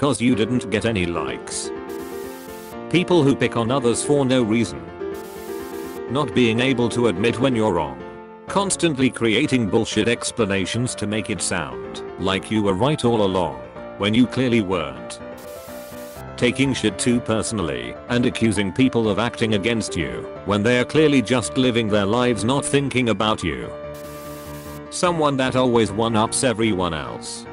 because you didn't get any likes. People who pick on others for no reason. Not being able to admit when you're wrong. Constantly creating bullshit explanations to make it sound like you were right all along when you clearly weren't. Taking shit too personally and accusing people of acting against you when they are clearly just living their lives not thinking about you. Someone that always one-ups everyone else.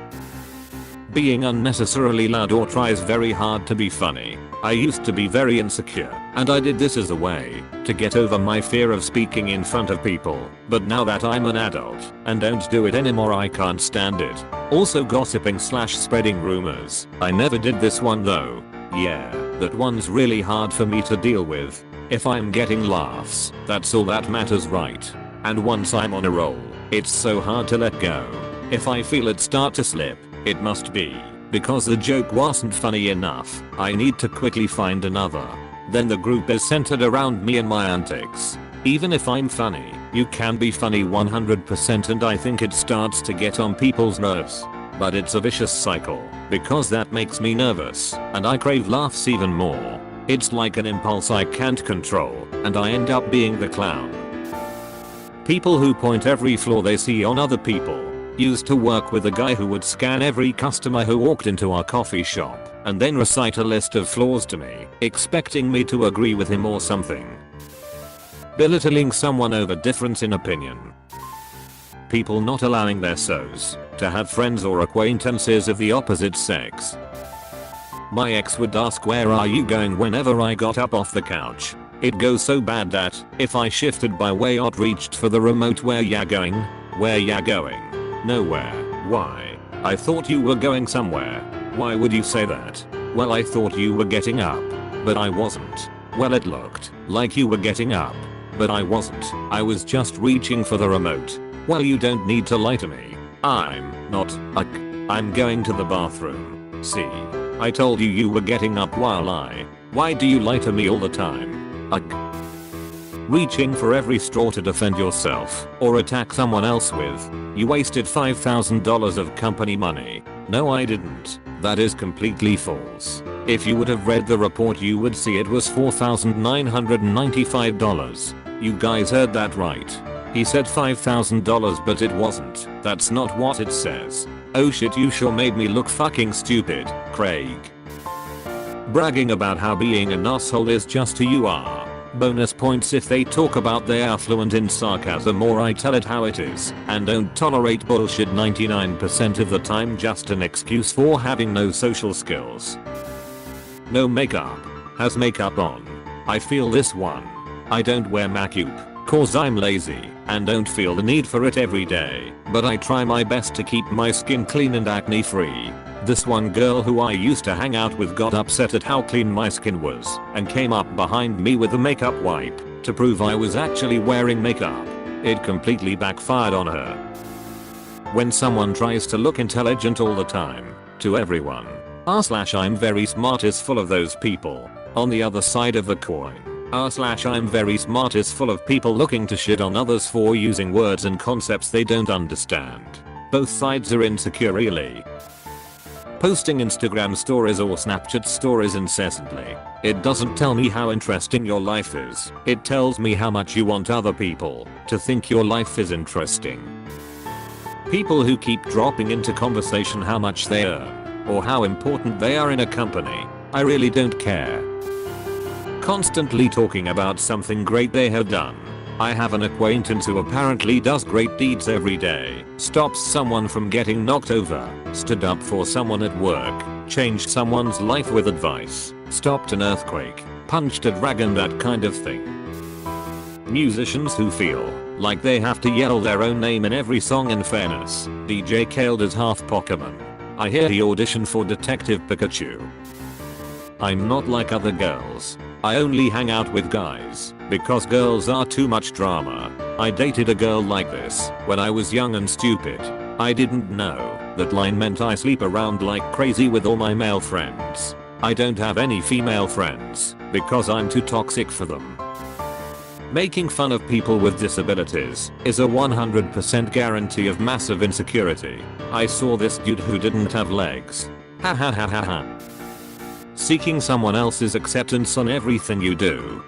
Being unnecessarily loud or tries very hard to be funny. I used to be very insecure and I did this as a way to get over my fear of speaking in front of people, but now that I'm an adult and don't do it anymore I can't stand it. Also gossiping/spreading rumors. I never did this one though. Yeah, that one's really hard for me to deal with. If I'm getting laughs, that's all that matters, right? And once I'm on a roll, it's so hard to let go. If I feel it start to slip, it must be because the joke wasn't funny enough. I need to quickly find another. Then the group is centered around me and my antics. Even if I'm funny, you can be funny 100% and I think it starts to get on people's nerves. But it's a vicious cycle because that makes me nervous and I crave laughs even more. It's like an impulse I can't control and I end up being the clown. People who point every flaw they see on other people. Used to work with a guy who would scan every customer who walked into our coffee shop and then recite a list of flaws to me, expecting me to agree with him or something. Belittling someone over difference in opinion. People not allowing their SOs to have friends or acquaintances of the opposite sex. My ex would ask where are you going whenever I got up off the couch. It goes so bad that if I shifted by way or reached for the remote, where ya going? Where ya going? Nowhere. Why? I thought you were going somewhere. Why would you say that? Well, I thought you were getting up. But I wasn't. Well, it looked like you were getting up. But I wasn't. I was just reaching for the remote. Well, you don't need to lie to me. I'm not. I'm going to the bathroom. See? I told you you were getting up while Why do you lie to me all the time? Reaching for every straw to defend yourself or attack someone else with. You wasted $5,000 of company money. No, I didn't. That is completely false. If you would have read the report you would see it was $4,995. You guys heard that right. He said $5,000 but it wasn't. That's not what it says. Oh shit, you sure made me look fucking stupid, Craig. Bragging about how being an asshole is just who you are. Bonus points if they talk about they are fluent in sarcasm or I tell it how it is and don't tolerate bullshit 99% of the time, just an excuse for having no social skills. No makeup. Has makeup on. I feel this one. I don't wear makeup cause I'm lazy and don't feel the need for it every day, but I try my best to keep my skin clean and acne free. This one girl who I used to hang out with got upset at how clean my skin was and came up behind me with a makeup wipe to prove I was actually wearing makeup. It completely backfired on her. When someone tries to look intelligent all the time to everyone, r/I'm very smart is full of those people. On the other side of the coin, r/I'm very smart is full of people looking to shit on others for using words and concepts they don't understand. Both sides are insecure really. Posting Instagram stories or Snapchat stories incessantly. It doesn't tell me how interesting your life is. It tells me how much you want other people to think your life is interesting. People who keep dropping into conversation how much they earn or how important they are in a company. I really don't care. Constantly talking about something great they have done. I have an acquaintance who apparently does great deeds every day. Stops someone from getting knocked over. Stood up for someone at work. Changed someone's life with advice. Stopped an earthquake. Punched a dragon, that kind of thing. Musicians who feel like they have to yell their own name in every song. In fairness, DJ Khaled is half Pokemon. I hear he auditioned for Detective Pikachu. I'm not like other girls. I only hang out with guys because girls are too much drama. I dated a girl like this when I was young and stupid. I didn't know that line meant I sleep around like crazy with all my male friends. I don't have any female friends because I'm too toxic for them. Making fun of people with disabilities is a 100% guarantee of massive insecurity. I saw this dude who didn't have legs. Ha ha ha ha ha. seeking someone else's acceptance on everything you do.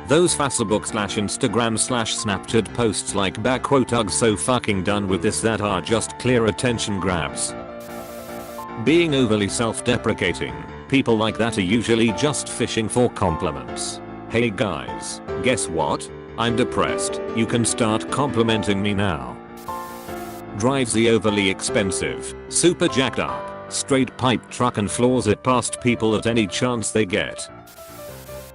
Those Facebook/Instagram/Snapchat posts like "Ugh, so fucking done with this" that are just clear attention grabs. Being overly self-deprecating, people like that are usually just fishing for compliments. Hey guys, guess what? I'm depressed, you can start complimenting me now. Drives the overly expensive, super jacked up, straight pipe truck and floors it past people at any chance they get.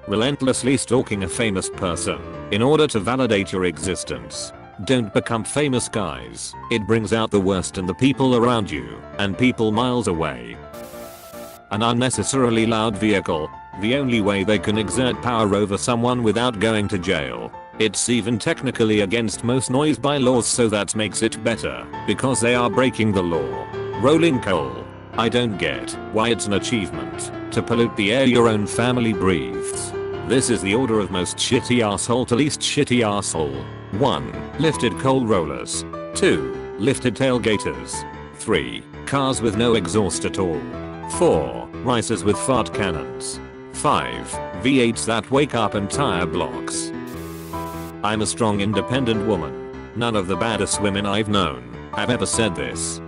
Relentlessly stalking a famous person in order to validate your existence. Don't become famous, guys. It brings out the worst in the people around you and people miles away. An unnecessarily loud vehicle, the only way they can exert power over someone without going to jail. It's even technically against most noise bylaws, so that makes it better because they are breaking the law. Rolling coal. I don't get why it's an achievement to pollute the air your own family breathes. This is the order of most shitty asshole to least shitty asshole. 1. Lifted coal rollers. 2. Lifted tailgaters. 3. Cars with no exhaust at all. 4. Ricers with fart cannons. 5. V8s that wake up entire blocks. I'm a strong independent woman. None of the baddest women I've known have ever said this.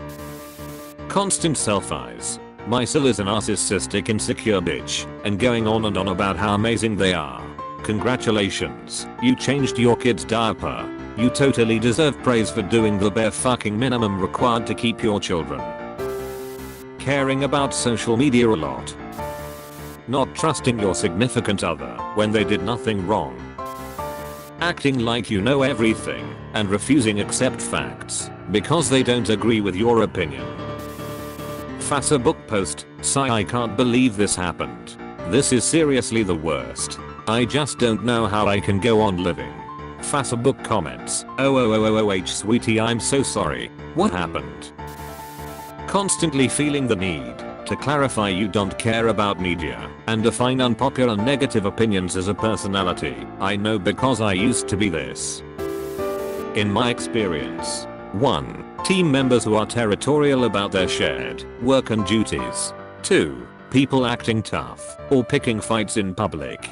Constant self-eyes. Mysel is a narcissistic insecure bitch and going on and on about how amazing they are. Congratulations, you changed your kid's diaper. You totally deserve praise for doing the bare fucking minimum required to keep your children. Caring about social media a lot. Not trusting your significant other when they did nothing wrong. Acting like you know everything and refusing accept facts because they don't agree with your opinion. Facebook post, sigh, I can't believe this happened. This is seriously the worst. I just don't know how I can go on living. Facebook comments, oh sweetie, I'm so sorry. What happened? Constantly feeling the need to clarify you don't care about media and define unpopular negative opinions as a personality. I know because I used to be this. In my experience. 1. Team members who are territorial about their shared work and duties. 2. People acting tough or picking fights in public.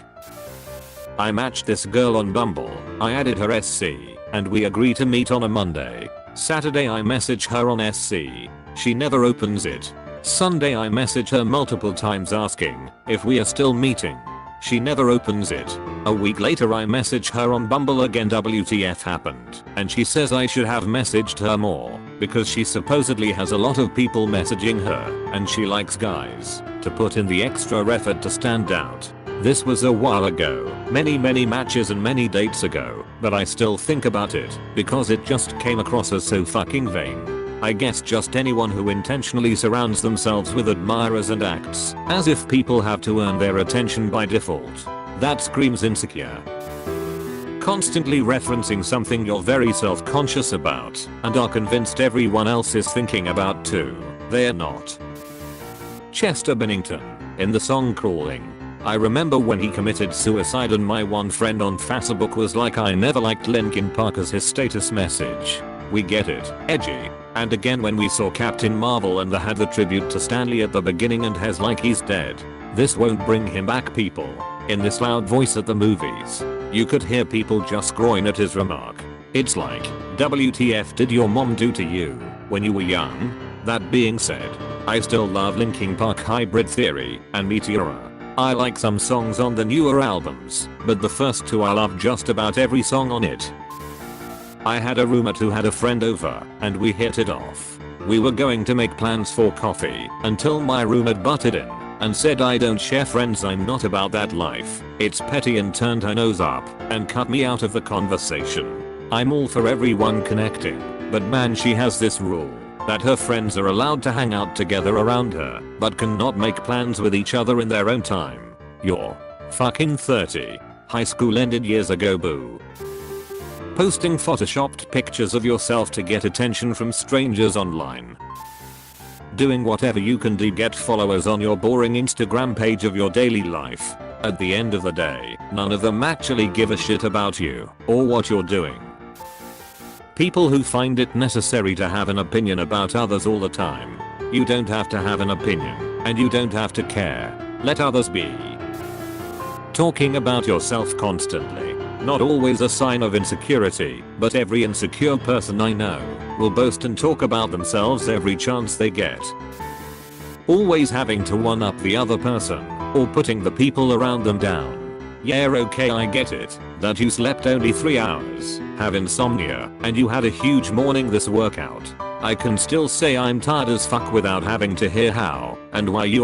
I matched this girl on Bumble. I added her SC and we agree to meet on a Monday. Saturday I message her on SC. She never opens it. Sunday I message her multiple times asking if we are still meeting. She never opens it. A week later I message her on Bumble again. WTF happened? And she says I should have messaged her more because she supposedly has a lot of people messaging her and she likes guys to put in the extra effort to stand out. This was a while ago, many matches and many dates ago, but I still think about it because it just came across as so fucking vain. I guess just anyone who intentionally surrounds themselves with admirers and acts as if people have to earn their attention by default. That screams insecure. Constantly referencing something you're very self-conscious about and are convinced everyone else is thinking about too. They're not. Chester Bennington, in the song Crawling. I remember when he committed suicide and my one friend on Facebook was like, I never liked Linkin Park as his status message. We get it, edgy. And again when we saw Captain Marvel and they had the tribute to Stanley at the beginning and has like he's dead. This won't bring him back, people. In this loud voice at the movies. You could hear people just groan at his remark. It's like, WTF did your mom do to you when you were young? That being said, I still love Linkin Park Hybrid Theory and Meteora. I like some songs on the newer albums, but the first two I love just about every song on it. I had a roommate who had a friend over and we hit it off. We were going to make plans for coffee until my roommate butted in and said, I don't share friends, I'm not about that life. It's petty, and turned her nose up and cut me out of the conversation. I'm all for everyone connecting, but man, she has this rule that her friends are allowed to hang out together around her but cannot make plans with each other in their own time. You're fucking 30. High school ended years ago, boo. Posting photoshopped pictures of yourself to get attention from strangers online. Doing whatever you can to get followers on your boring Instagram page of your daily life. At the end of the day, none of them actually give a shit about you or what you're doing. People who find it necessary to have an opinion about others all the time. You don't have to have an opinion, and you don't have to care. Let others be. Talking about yourself constantly. Not always a sign of insecurity, but every insecure person I know will boast and talk about themselves every chance they get. Always having to one up the other person, or putting the people around them down. Yeah, okay, I get it, that you slept only 3 hours, have insomnia, and you had a huge morning this workout. I can still say I'm tired as fuck without having to hear how and why you